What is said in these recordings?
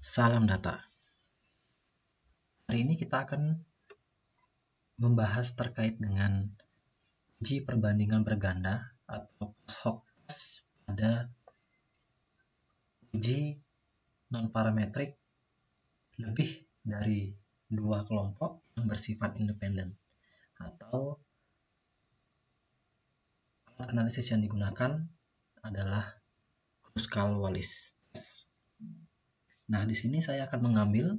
Salam data. Hari ini kita akan membahas terkait dengan uji perbandingan berganda atau post hoc test pada uji non-parametrik lebih dari dua kelompok yang bersifat independen, atau alat analisis yang digunakan adalah Kruskal-Wallis test. Nah, di sini saya akan mengambil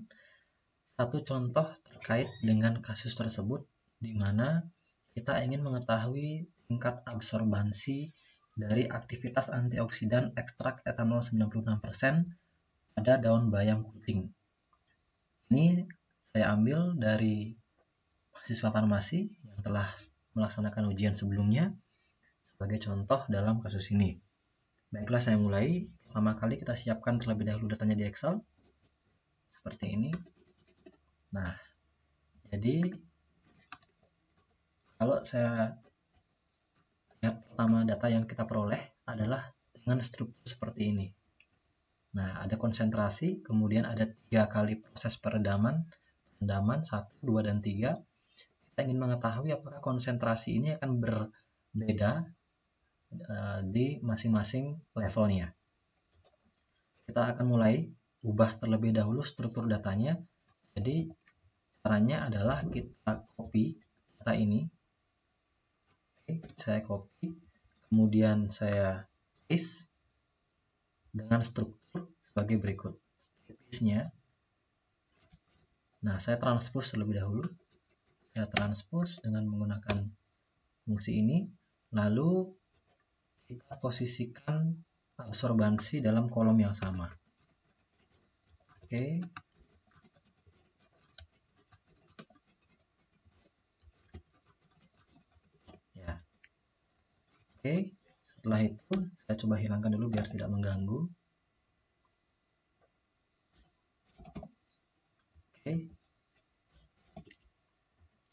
satu contoh terkait dengan kasus tersebut, di mana kita ingin mengetahui tingkat absorbansi dari aktivitas antioksidan ekstrak etanol 96% pada daun bayam kucing. Ini saya ambil dari mahasiswa farmasi yang telah melaksanakan ujian sebelumnya sebagai contoh dalam kasus ini. Baiklah, saya mulai. Pertama kali kita siapkan terlebih dahulu datanya di Excel. Seperti ini. Nah, jadi kalau saya lihat pertama data yang kita peroleh adalah dengan struktur seperti ini. Nah, ada konsentrasi, kemudian ada 3 kali proses perendaman 1, 2, dan 3. Kita ingin mengetahui apakah konsentrasi ini akan berbeda di masing-masing levelnya. Kita akan mulai ubah terlebih dahulu struktur datanya. Jadi caranya adalah kita copy data ini. Oke, saya copy, kemudian saya paste dengan struktur sebagai berikut. Paste-nya, nah saya transpose terlebih dahulu. Saya transpose dengan menggunakan fungsi ini, lalu kita posisikan absorbansi dalam kolom yang sama. Oke. Ya. Oke, setelah itu saya coba hilangkan dulu biar tidak mengganggu. Oke.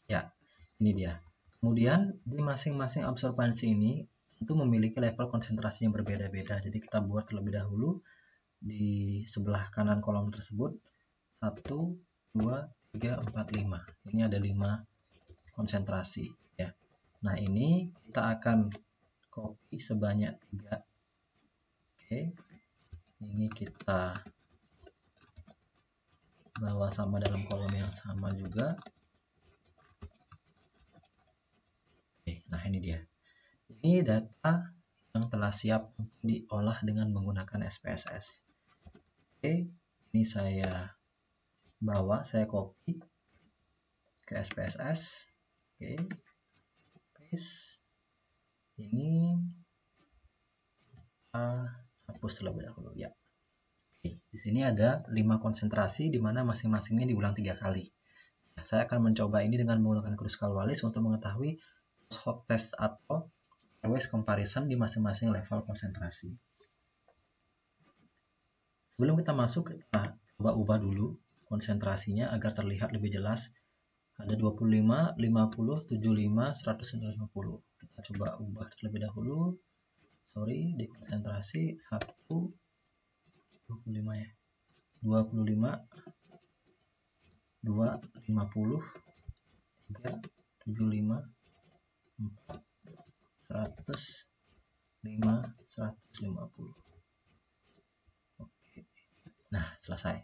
Ya, ini dia. Kemudian di masing-masing absorbansi ini tentu memiliki level konsentrasi yang berbeda-beda. Jadi kita buat terlebih dahulu di sebelah kanan kolom tersebut 1, 2, 3, 4, 5. Ini ada 5 konsentrasi ya. Nah, ini kita akan copy sebanyak 3. Oke. Ini kita bawa sama dalam kolom yang sama juga. Oke, nah ini dia. Ini data yang telah siap untuk diolah dengan menggunakan SPSS. Oke, ini saya bawa, saya copy ke SPSS. Oke, paste. Ini hapus terlebih dahulu ya. Oke, di sini ada 5 konsentrasi di mana masing-masingnya diulang 3 kali. Nah, saya akan mencoba ini dengan menggunakan Kruskal-Wallis untuk mengetahui post hoc test atau pairwise comparison di masing-masing level konsentrasi. Sebelum kita masuk, kita coba ubah dulu konsentrasinya agar terlihat lebih jelas. Ada 25, 50, 75, 150. Kita coba ubah terlebih dahulu. Sorry, di konsentrasi 1, 25 ya. 25, 2, 50, 3, 75, 4, 100, 5, 150. Oke. Nah, selesai.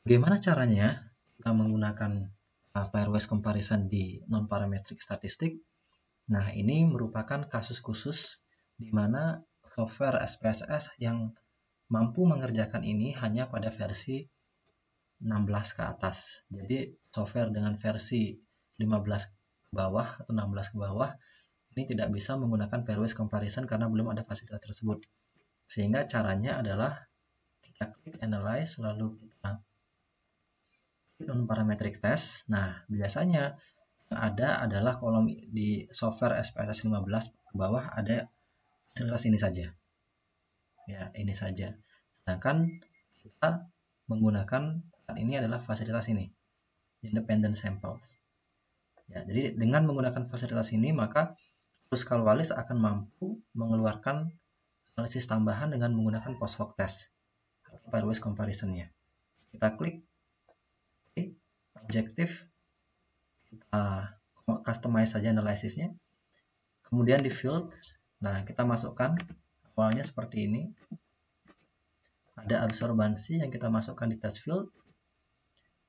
Bagaimana caranya kita menggunakan pairwise comparison di non-parametric statistik? Nah, ini merupakan kasus khusus di mana software SPSS yang mampu mengerjakan ini hanya pada versi 16 ke atas. Jadi software dengan versi 15 ke bawah atau 16 ke bawah ini tidak bisa menggunakan pairwise comparison karena belum ada fasilitas tersebut. Sehingga caranya adalah kita klik analyze, lalu kita klik non-parametric test. Nah, biasanya yang ada adalah kolom di software SPSS 15 ke bawah ada fasilitas ini saja. Ya, ini saja. Sedangkan kita menggunakan saat ini adalah fasilitas ini, independent sample. Ya, jadi dengan menggunakan fasilitas ini maka Kruskal-Wallis akan mampu mengeluarkan analisis tambahan dengan menggunakan post hoc test. pairwise comparison-nya. Kita klik objektif, kita customize saja analisisnya. Kemudian di field, nah kita masukkan awalnya seperti ini. Ada absorbansi yang kita masukkan di test field.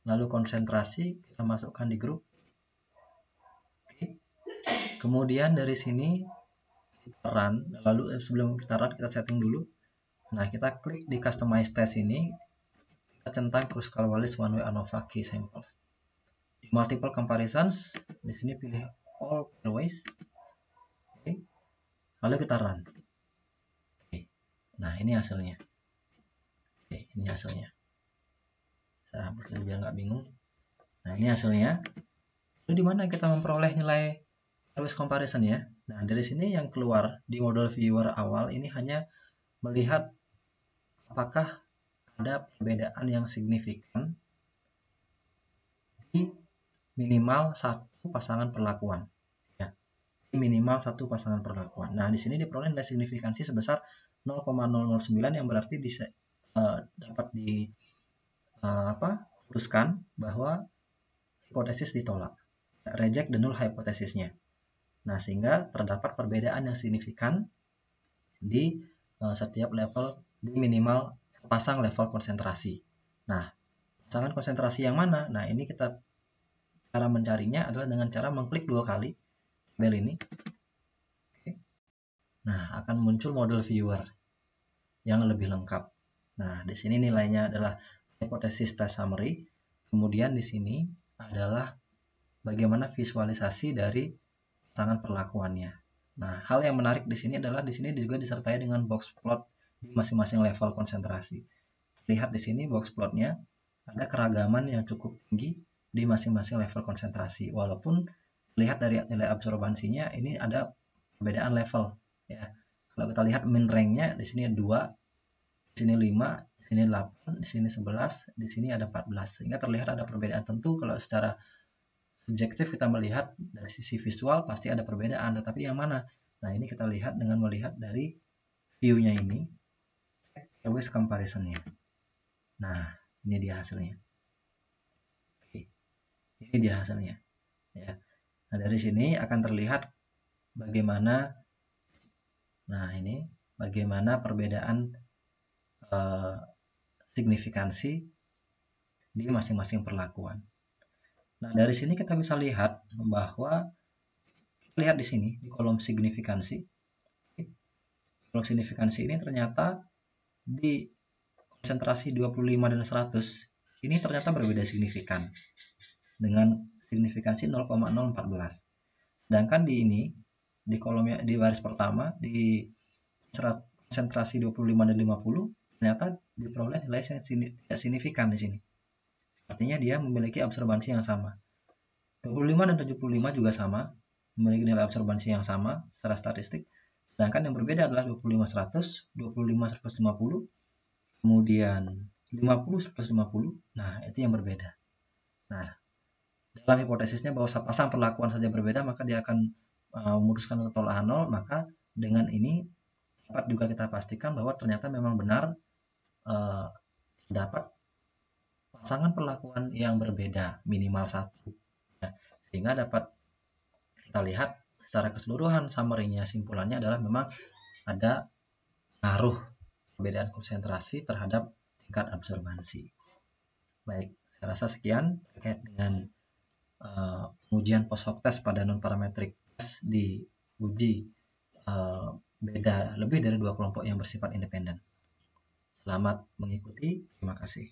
Lalu konsentrasi kita masukkan di grup. Oke. Kemudian dari sini kita run. Lalu sebelum kita run kita setting dulu. Nah kita klik di customize test ini. Kita centang Kruskal Wallis one way ANOVA key samples. Di multiple comparisons, di sini pilih all pairwise. Oke. Lalu kita run. Oke. Nah ini hasilnya. Oke, ini hasilnya. Nah, biar nggak bingung. Nah ini hasilnya. Lalu di mana kita memperoleh nilai pairwise comparison ya? Nah dari sini yang keluar di model viewer awal ini hanya melihat apakah ada perbedaan yang signifikan di minimal satu pasangan perlakuan. Ya, minimal satu pasangan perlakuan. Nah, di sini diperoleh nilai signifikansi sebesar 0,009 yang berarti dapat teruskan bahwa hipotesis ditolak. Reject the null hypothesisnya. Nah, sehingga terdapat perbedaan yang signifikan di setiap level di minimal pasang level konsentrasi. Nah, pasangan konsentrasi yang mana? Nah, ini cara mencarinya adalah dengan cara mengklik 2 kali tabel ini. Oke. Nah, akan muncul model viewer yang lebih lengkap. Nah, di sini nilainya adalah hypothesis test summary. Kemudian di sini adalah bagaimana visualisasi dari pasangan perlakuannya. Nah, hal yang menarik di sini adalah di sini juga disertai dengan box plot di masing-masing level konsentrasi. Lihat di sini box plotnya ada keragaman yang cukup tinggi di masing-masing level konsentrasi. Walaupun lihat dari nilai absorbansinya ini ada perbedaan level ya. Kalau kita lihat min ranknya di sini 2, di sini 5, di sini 8, di sini 11, di sini ada 14. Sehingga terlihat ada perbedaan. Tentu kalau secara subjektif kita melihat dari sisi visual pasti ada perbedaan, tetapi yang mana? Nah, ini kita lihat dengan melihat dari view-nya ini, pairwise comparison-nya. Nah, ini dia hasilnya. Oke. Ini dia hasilnya. Ya. Nah, dari sini akan terlihat bagaimana perbedaan signifikansi di masing-masing perlakuan. Nah, dari sini kita bisa lihat bahwa lihat di sini di kolom signifikansi. Kolom signifikansi ini ternyata di konsentrasi 25 dan 100 ini ternyata berbeda signifikan dengan signifikansi 0,014. Sedangkan di ini di kolomnya di baris pertama di konsentrasi 25 dan 50 ternyata diperoleh nilai yang tidak signifikan di sini. Artinya dia memiliki absorbansi yang sama. 25 dan 75 juga sama, memiliki nilai absorbansi yang sama secara statistik. Sedangkan yang berbeda adalah 25-100, 25-150, kemudian 50-150. Nah, itu yang berbeda. Nah, dalam hipotesisnya bahwa pasang perlakuan saja berbeda, maka dia akan memutuskan untuk tolak 0. Maka dengan ini dapat juga kita pastikan bahwa ternyata memang benar terdapat pasangan perlakuan yang berbeda minimal 1. Ya, sehingga dapat kita lihat secara keseluruhan summary-nya, simpulannya adalah memang ada pengaruh perbedaan konsentrasi terhadap tingkat absorbansi. Baik, saya rasa sekian terkait dengan pengujian post hoc test pada non-parametric test di uji beda lebih dari 2 kelompok yang bersifat independen. Selamat mengikuti, terima kasih.